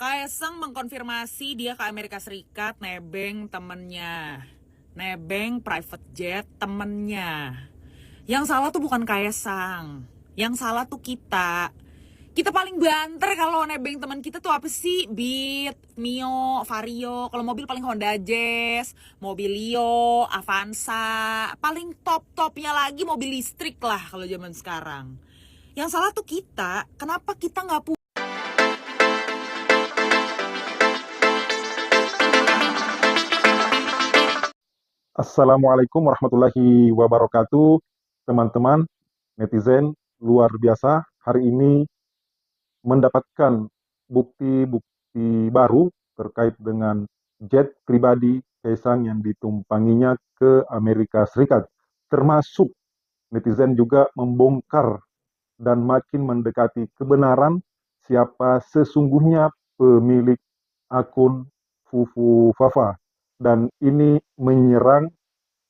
Kaesang mengkonfirmasi dia ke Amerika Serikat nebeng temennya. Nebeng private jet temennya. Yang salah tuh bukan Kaesang. Yang salah tuh kita. Kita paling banter kalau nebeng teman kita tuh apa sih? Beat, Mio, Vario. Kalau mobil paling Honda Jazz, Mobilio, Avanza. Paling top-topnya lagi mobil listrik lah kalau zaman sekarang. Yang salah tuh kita. Kenapa kita nggak punya? Assalamualaikum warahmatullahi wabarakatuh, teman-teman netizen luar biasa. Hari ini mendapatkan bukti-bukti baru terkait dengan jet pribadi Kaesang yang ditumpanginya ke Amerika Serikat. Termasuk netizen juga membongkar dan makin mendekati kebenaran siapa sesungguhnya pemilik akun Fufu Fafa. Dan ini menyerang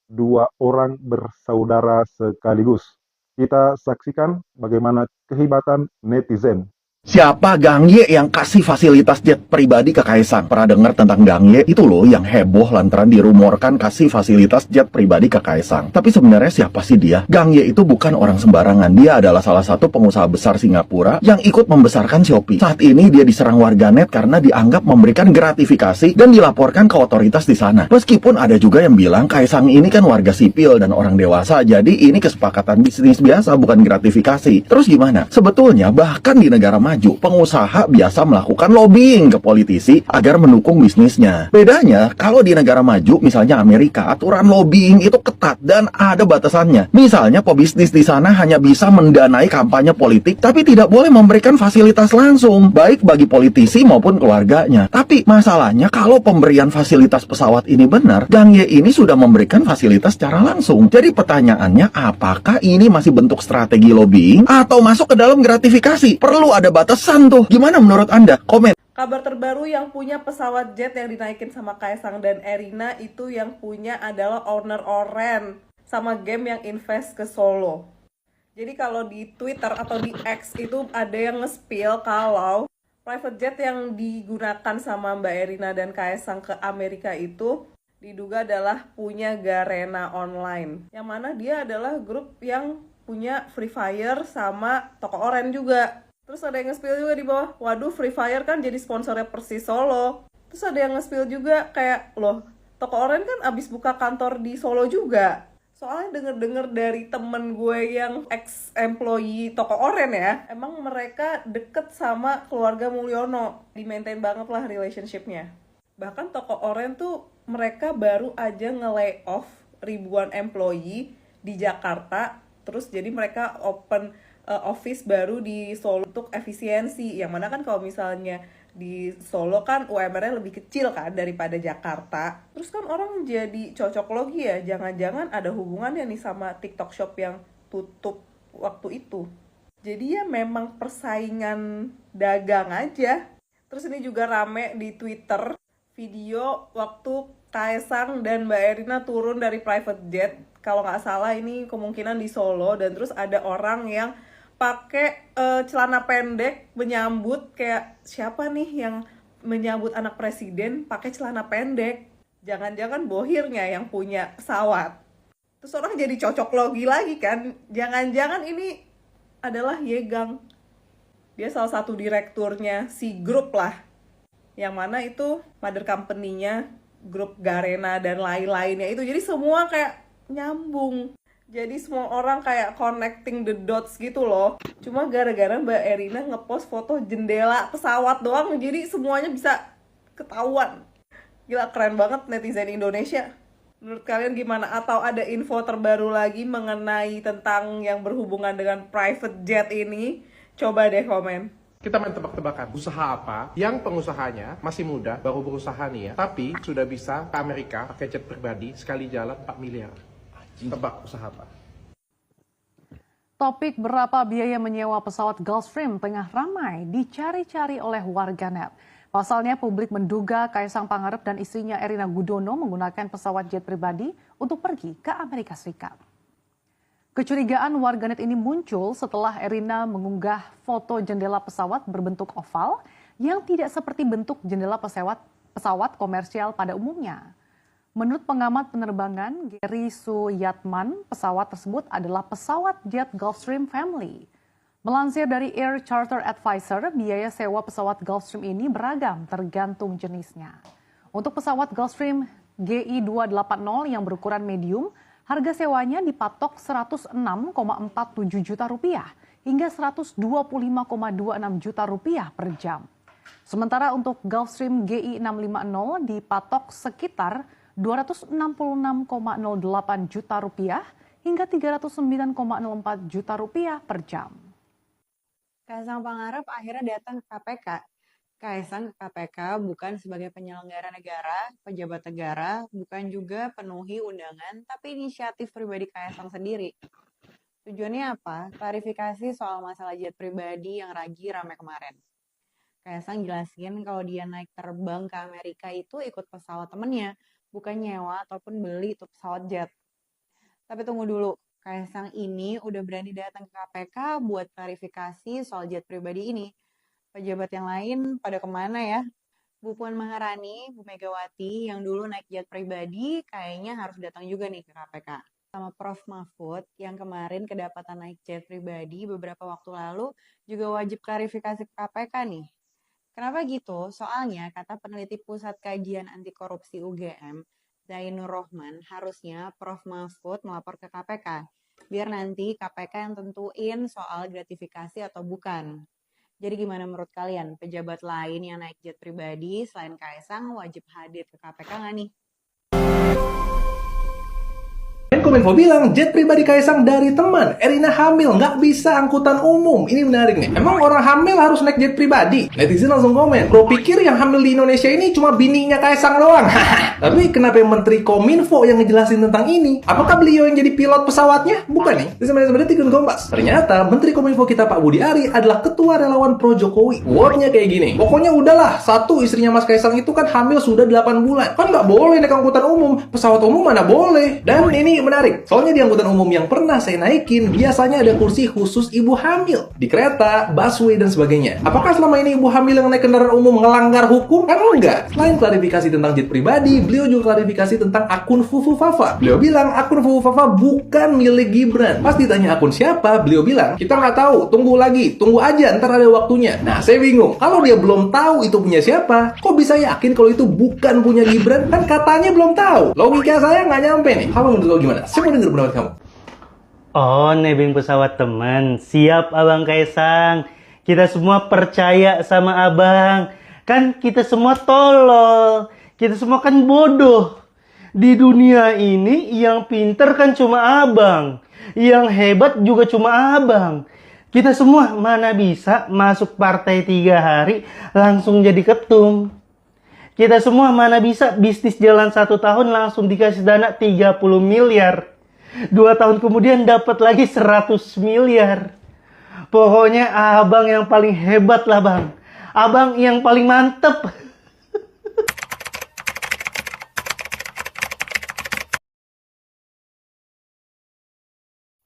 dua orang bersaudara sekaligus. Kita saksikan bagaimana kehebatan netizen. Siapa Gang Ye yang kasih fasilitas jet pribadi ke Kaesang? Pernah dengar tentang Gang Ye? Itu loh yang heboh lantaran dirumorkan kasih fasilitas jet pribadi ke Kaesang. Tapi sebenarnya siapa sih dia? Gang Ye itu bukan orang sembarangan. Dia adalah salah satu pengusaha besar Singapura yang ikut membesarkan Shopee. Saat ini dia diserang warganet karena dianggap memberikan gratifikasi dan dilaporkan ke otoritas di sana. Meskipun ada juga yang bilang Kaesang ini kan warga sipil dan orang dewasa, jadi ini kesepakatan bisnis biasa bukan gratifikasi. Terus gimana? Sebetulnya bahkan di negara maju, pengusaha biasa melakukan lobbying ke politisi agar mendukung bisnisnya. Bedanya, kalau di negara maju, misalnya Amerika, aturan lobbying itu ketat dan ada batasannya. Misalnya, pebisnis di sana hanya bisa mendanai kampanye politik, tapi tidak boleh memberikan fasilitas langsung, baik bagi politisi maupun keluarganya. Tapi masalahnya, kalau pemberian fasilitas pesawat ini benar, Gang Ye ini sudah memberikan fasilitas secara langsung. Jadi pertanyaannya, apakah ini masih bentuk strategi lobbying atau masuk ke dalam gratifikasi? Perlu ada batasan tuh. Gimana menurut Anda? Komen. Kabar terbaru yang punya pesawat jet yang dinaikin sama Kaesang dan Erina itu yang punya adalah owner Oren sama game yang invest ke Solo. Jadi kalau di Twitter atau di X itu ada yang nge-spill kalau private jet yang digunakan sama Mbak Erina dan Kaesang ke Amerika itu diduga adalah punya Garena Online. Yang mana dia adalah grup yang punya Free Fire sama toko Oren juga. Terus ada yang nge-spill juga di bawah, waduh Free Fire kan jadi sponsornya Persis Solo. Terus ada yang nge-spill juga kayak, loh toko Oren kan abis buka kantor di Solo juga. Soalnya denger-denger dari temen gue yang ex-employee toko Oren ya, emang mereka deket sama keluarga Mulyono. Di-maintain banget lah relationship-nya. Bahkan toko Oren tuh mereka baru aja nge-layoff ribuan employee di Jakarta. Terus jadi mereka open office baru di Solo untuk efisiensi. Yang mana kan kalau misalnya di Solo kan UMR-nya lebih kecil kan daripada Jakarta. Terus kan orang jadi cocok logi ya, jangan-jangan ada hubungannya nih sama TikTok Shop yang tutup waktu itu. Jadi ya memang persaingan dagang aja. Terus ini juga rame di Twitter video waktu Kaesang dan Mbak Erina turun dari private jet. Kalau nggak salah ini kemungkinan di Solo, dan terus ada orang yang pakai celana pendek menyambut, kayak siapa nih yang menyambut anak presiden pakai celana pendek? Jangan-jangan bohirnya yang punya pesawat. Terus orang jadi cocok logi lagi kan? Jangan-jangan ini adalah Yegang. Dia salah satu direkturnya si grup lah. Yang mana itu mother company-nya grup Garena dan lain-lainnya itu. Jadi semua kayak nyambung. Jadi semua orang kayak connecting the dots gitu loh. Cuma gara-gara Mbak Erina ngepost foto jendela pesawat doang, jadi semuanya bisa ketahuan. Gila, keren banget netizen Indonesia. Menurut kalian gimana? Atau ada info terbaru lagi mengenai tentang yang berhubungan dengan private jet ini? Coba deh komen. Kita main tebak-tebakan. Usaha apa yang pengusahanya masih muda, baru berusaha nih ya, tapi sudah bisa ke Amerika pakai jet pribadi, sekali jalan 4 miliar. Tebak usaha apa? Topik berapa biaya menyewa pesawat Gulfstream tengah ramai dicari-cari oleh warganet. Pasalnya publik menduga Kaesang Pangarep dan istrinya Erina Gudono menggunakan pesawat jet pribadi untuk pergi ke Amerika Serikat. Kecurigaan warganet ini muncul setelah Erina mengunggah foto jendela pesawat berbentuk oval yang tidak seperti bentuk jendela pesawat komersial pada umumnya. Menurut pengamat penerbangan Gary Suyatman, pesawat tersebut adalah pesawat jet Gulfstream Family. Melansir dari Air Charter Advisor, biaya sewa pesawat Gulfstream ini beragam tergantung jenisnya. Untuk pesawat Gulfstream GI280 yang berukuran medium, harga sewanya dipatok Rp106,47 juta hingga Rp125,26 juta per jam. Sementara untuk Gulfstream GI650 dipatok sekitar Rp266,08 juta hingga Rp309,04 juta per jam. Kaisang Pangarep akhirnya datang ke KPK. Kaisang ke KPK bukan sebagai penyelenggara negara, pejabat negara, bukan juga penuhi undangan, tapi inisiatif pribadi Kaisang sendiri. Tujuannya apa? Klarifikasi soal masalah jet pribadi yang lagi ramai kemarin. Kaisang jelasin kalau dia naik terbang ke Amerika itu ikut pesawat temennya, bukan nyewa ataupun beli itu pesawat jet. Tapi tunggu dulu, Kaisang ini udah berani datang ke KPK buat klarifikasi soal jet pribadi ini. Pejabat yang lain pada kemana ya? Bu Puan Maharani, Bu Megawati yang dulu naik jet pribadi kayaknya harus datang juga nih ke KPK. Sama Prof Mahfud yang kemarin kedapatan naik jet pribadi beberapa waktu lalu juga wajib klarifikasi ke KPK nih. Kenapa gitu? Soalnya kata peneliti Pusat Kajian Anti Korupsi UGM, Zainur Rohman, harusnya Prof Mahfud melapor ke KPK. Biar nanti KPK yang tentuin soal gratifikasi atau bukan. Jadi gimana menurut kalian? Pejabat lain yang naik jet pribadi selain Kaisang wajib hadir ke KPK nggak nih? Menkominfo bilang jet pribadi Kaisang dari teman. Erina hamil, nggak bisa angkutan umum. Ini menarik nih. Emang orang hamil harus naik jet pribadi? Netizen langsung komen. Bro pikir yang hamil di Indonesia ini cuma bininya Kaisang doang. Tapi kenapa Menteri Kominfo yang ngejelasin tentang ini? Apakah beliau yang jadi pilot pesawatnya? Bukan nih. Sebenarnya Tikun Kompas. Ternyata Menteri Kominfo kita Pak Budi Ari adalah ketua relawan pro Jokowi. Wordnya kayak gini. Pokoknya udahlah, satu istrinya Mas Kaisang itu kan hamil sudah 8 bulan. Kan nggak boleh naik angkutan umum. Pesawat umum mana boleh. Dan ini menarik, soalnya di angkutan umum yang pernah saya naikin biasanya ada kursi khusus ibu hamil di kereta, busway dan sebagainya. Apakah selama ini ibu hamil yang naik kendaraan umum melanggar hukum? Kan enggak. Selain klarifikasi tentang jet pribadi, beliau juga klarifikasi tentang akun Fufu Fafa. Beliau bilang akun Fufu Fafa bukan milik Gibran. Pas ditanya akun siapa, beliau bilang kita nggak tahu, tunggu lagi, tunggu aja, ntar ada waktunya. Nah, saya bingung. Kalau dia belum tahu itu punya siapa, kok bisa yakin kalau itu bukan punya Gibran? Kan katanya belum tahu. Logika saya nggak nyampe nih. Kamu menurut lo gimana? Saya mau denger pendapat kamu. Oh, nebeng pesawat teman. Siap, Abang Kaisang. Kita semua percaya sama Abang. Kan kita semua tolol. Kita semua kan bodoh. Di dunia ini yang pinter kan cuma Abang. Yang hebat juga cuma Abang. Kita semua mana bisa masuk partai 3 hari langsung jadi ketum. Kita semua mana bisa bisnis jalan 1 tahun langsung dikasih dana 30 miliar. 2 tahun kemudian dapat lagi 100 miliar. Pokoknya Abang yang paling hebat lah Bang. Abang yang paling mantep.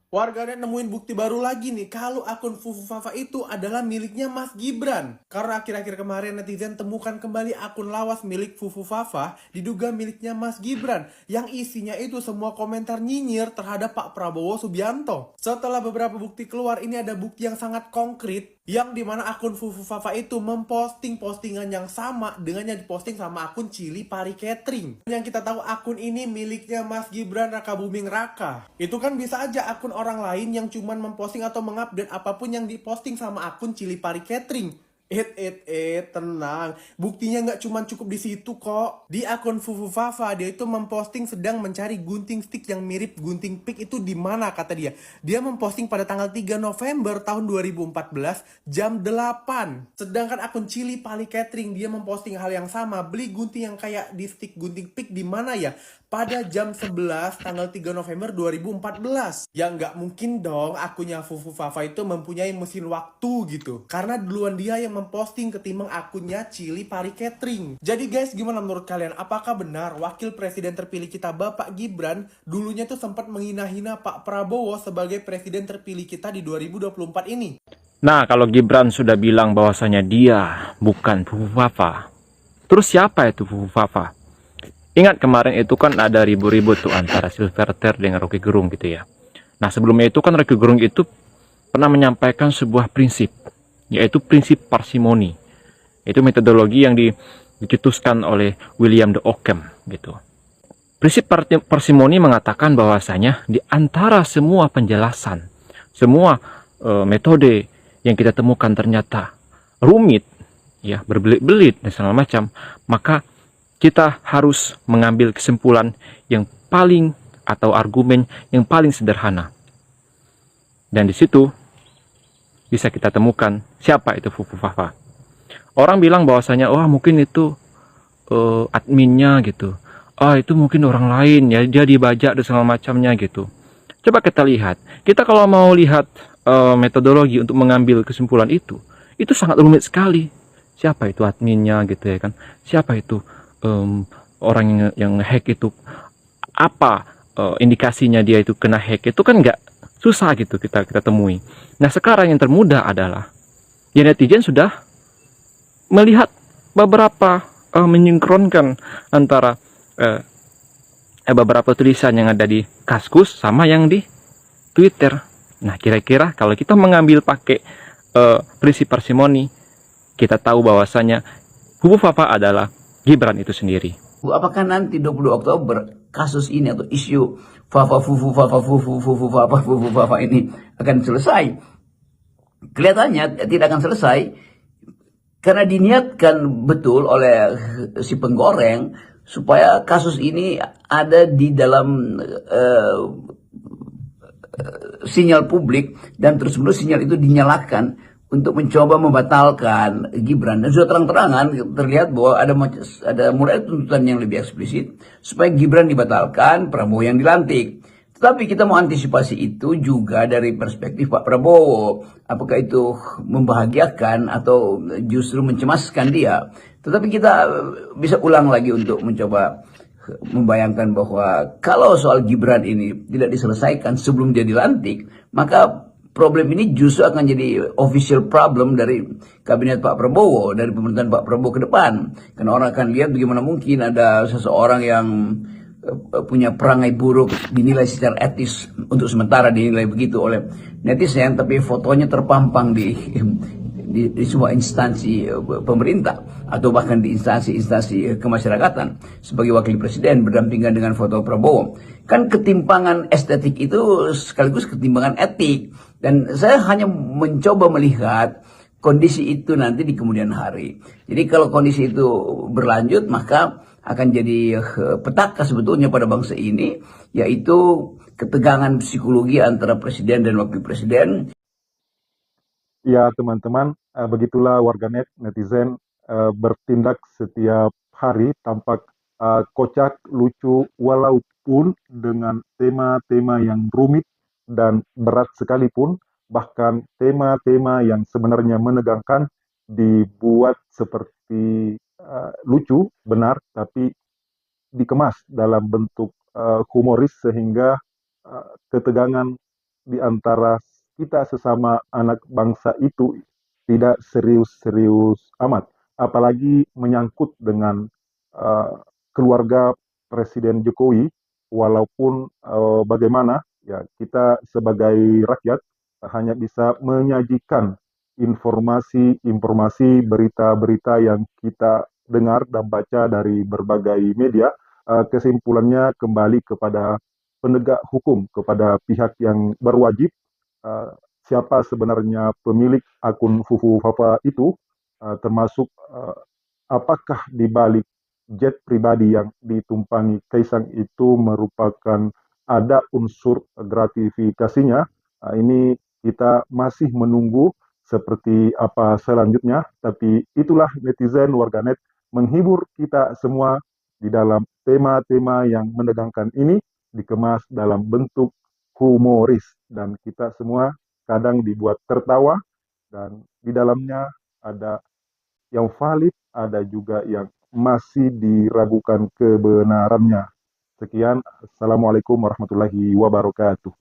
Warganet nemuin bukti baru lagi nih kalau akun Fufu Fafa itu adalah miliknya Mas Gibran. Karena akhir-akhir kemarin netizen temukan kembali akun lawas milik Fufu Fafa diduga miliknya Mas Gibran yang isinya itu semua komentar nyinyir terhadap Pak Prabowo Subianto. Setelah beberapa bukti keluar, ini ada bukti yang sangat konkret yang dimana akun Fufu Fafa itu memposting postingan yang sama dengan yang diposting sama akun Chili Pari Catering. Yang kita tahu akun ini miliknya Mas Gibran Raka Buming Raka. Itu kan bisa aja akun orang lain yang cuman memposting atau mengupdate apapun yang diposting sama akun Chili Pari Catering. Tenang. Buktinya nggak cuma cukup di situ kok. Di akun Fufu Fafa dia itu memposting sedang mencari gunting stick yang mirip gunting pik itu di mana kata dia. Dia memposting pada tanggal 3 November tahun 2014 jam 8. Sedangkan akun Chili Pali Catering dia memposting hal yang sama, beli gunting yang kayak di stick gunting pik di mana ya? Pada jam 11 tanggal 3 November 2014. Ya nggak mungkin dong akunnya Fufu Fafa itu mempunyai mesin waktu gitu. Karena duluan dia yang memposting ketimbang akunnya Chili Pari Catering. Jadi guys, gimana menurut kalian? Apakah benar wakil presiden terpilih kita Bapak Gibran dulunya tuh sempat menghina-hina Pak Prabowo sebagai presiden terpilih kita di 2024 ini? Nah, kalau Gibran sudah bilang bahwasanya dia bukan Fufu Fafa, terus siapa itu Fufu Fafa? Ingat kemarin itu kan ada ribut-ribut tuh antara Silverter dengan Rocky Gerung gitu ya. Nah, sebelumnya itu kan Rocky Gerung itu pernah menyampaikan sebuah prinsip, yaitu prinsip parsimoni. Itu metodologi yang dicetuskan oleh William de Ockham gitu. Prinsip parsimoni mengatakan bahwasanya di antara semua penjelasan, semua metode yang kita temukan ternyata rumit, ya, berbelit-belit dan segala macam, maka kita harus mengambil kesimpulan yang paling atau argumen yang paling sederhana. Dan di situ bisa kita temukan siapa itu Fufu Fafa. Orang bilang bahwasanya, wah mungkin itu adminnya gitu. Itu mungkin orang lain ya, dia dibajak dan segala macamnya gitu. Coba kita lihat. Kita kalau mau lihat metodologi untuk mengambil kesimpulan itu sangat rumit sekali. Siapa itu adminnya gitu ya kan? Siapa itu orang yang hack itu? Apa indikasinya dia itu kena hack? Itu kan nggak susah gitu kita temui. Nah, sekarang yang termudah adalah ya netizen sudah melihat beberapa menyinkronkan antara beberapa tulisan yang ada di Kaskus sama yang di Twitter. Nah, kira-kira kalau kita mengambil pakai prinsip parsimoni, kita tahu bahwasanya Fufu Fafa adalah Gibran itu sendiri. Apakah nanti 20 Oktober kasus ini atau isu Fafa Fufu Fafa Fufu Fufu Fafa Fufu Fafa ini akan selesai? Kelihatannya tidak akan selesai karena diniatkan betul oleh si penggoreng supaya kasus ini ada di dalam sinyal publik dan terus-menerus sinyal itu dinyalakan untuk mencoba membatalkan Gibran. Dan sudah terang-terangan terlihat bahwa ada mulai tuntutan yang lebih eksplisit supaya Gibran dibatalkan, Prabowo yang dilantik. Tetapi kita mau antisipasi itu juga dari perspektif Pak Prabowo. Apakah itu membahagiakan atau justru mencemaskan dia? Tetapi kita bisa ulang lagi untuk mencoba membayangkan bahwa kalau soal Gibran ini tidak diselesaikan sebelum dia dilantik, maka problem ini justru akan jadi official problem dari kabinet Pak Prabowo, dari pemerintahan Pak Prabowo ke depan. Karena orang akan lihat bagaimana mungkin ada seseorang yang punya perangai buruk dinilai secara etis, untuk sementara dinilai begitu oleh netizen, tapi fotonya terpampang di sebuah instansi pemerintah atau bahkan di instansi kemasyarakatan sebagai wakil presiden berdampingan dengan foto Prabowo. Kan ketimpangan estetik itu sekaligus ketimpangan etik, dan saya hanya mencoba melihat kondisi itu nanti di kemudian hari. Jadi kalau kondisi itu berlanjut, maka akan jadi petaka sebetulnya pada bangsa ini, yaitu ketegangan psikologi antara presiden dan wakil presiden. Ya teman-teman, begitulah warganet netizen bertindak setiap hari tampak kocak, lucu, walaupun dengan tema-tema yang rumit dan berat sekalipun, bahkan tema-tema yang sebenarnya menegangkan dibuat seperti lucu, benar, tapi dikemas dalam bentuk humoris sehingga ketegangan di antara kita sesama anak bangsa itu tidak serius-serius amat, apalagi menyangkut dengan keluarga Presiden Jokowi. Walaupun bagaimana ya, kita sebagai rakyat hanya bisa menyajikan informasi-informasi, berita-berita yang kita dengar dan baca dari berbagai media. Kesimpulannya kembali kepada penegak hukum, kepada pihak yang berwajib. Siapa sebenarnya pemilik akun Fufu Fafa itu, termasuk apakah di balik jet pribadi yang ditumpangi Kaisang itu merupakan ada unsur gratifikasinya. Ini kita masih menunggu seperti apa selanjutnya, tapi itulah netizen warganet menghibur kita semua di dalam tema-tema yang menegangkan ini, dikemas dalam bentuk humoris, dan kita semua kadang dibuat tertawa, dan di dalamnya ada yang valid, ada juga yang masih diragukan kebenarannya. Sekian, Assalamualaikum warahmatullahi wabarakatuh.